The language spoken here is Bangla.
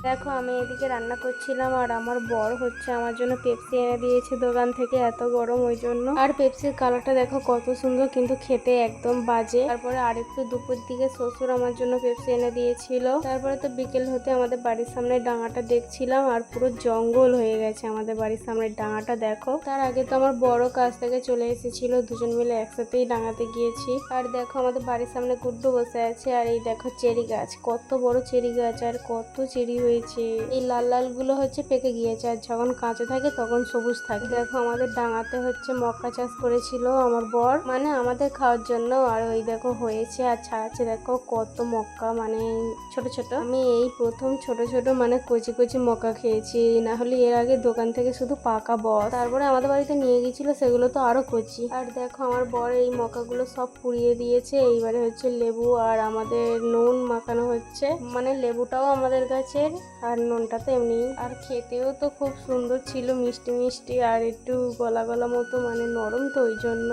দেখো আমি এদিকে রান্না করছিলাম আর আমার বর হচ্ছে আমার জন্য পেপসি এনে দিয়েছে দোকান থেকে, এত গরম ওই জন্য। আর পেপসির কালারটা দেখো কত সুন্দর, কিন্তু খেতে একদম বাজে। তারপরে আরেকটু দুপুর দিকে শ্বশুর আমার জন্য পেপসি এনে দিয়েছিল। তারপরে তো বিকেল হতে আমাদের বাড়ির সামনে ডাঙাটা দেখছিলাম, আর পুরো জঙ্গল হয়ে গেছে আমাদের বাড়ির সামনে ডাঙাটা দেখো। তার আগে তো আমার বড় কাজ থেকে চলে এসেছিল, দুজন মিলে একসাথেই ডাঙাতে গিয়েছি। আর দেখো আমাদের বাড়ির সামনে গুড্ডু বসে আছে, আর এই দেখো চেরি গাছ, কত বড় চেরি গাছ আর কত চেরি হয়েছে। এই লাল লাল গুলো হচ্ছে পেকে গিয়েছে, আর যখন কাঁচা থাকে তখন সবুজ থাকে। দেখো আমাদের ডাঙাতে হচ্ছে মক্কা চাষ করেছিল আমার বর, মানে আমাদের খাওয়ার জন্য। আর ওই দেখো হয়েছে আর ছাড়াচ্ছে, দেখো কত মক্কা, মানে ছোট ছোট। আমি এই প্রথম ছোট ছোট মানে কচি কচি মক্কা খেয়েছি, না হলে এর আগে দোকান থেকে শুধু পাকা বস। তারপরে আমাদের বাড়িতে নিয়ে গেছিল, সেগুলো তো আরো কচি। আর দেখো আমার বর এই মক্কা গুলো সব পুড়িয়ে দিয়েছে। এইবারে হচ্ছে লেবু আর আমাদের নুন মাখানো হচ্ছে, মানে লেবুটাও আমাদের গাছের আর নুনটা তো এমনি। আর খেতেও তো খুব সুন্দর ছিল, মিষ্টি মিষ্টি আর একটু গলা গলা মতো, মানে নরম তো ওই জন্য।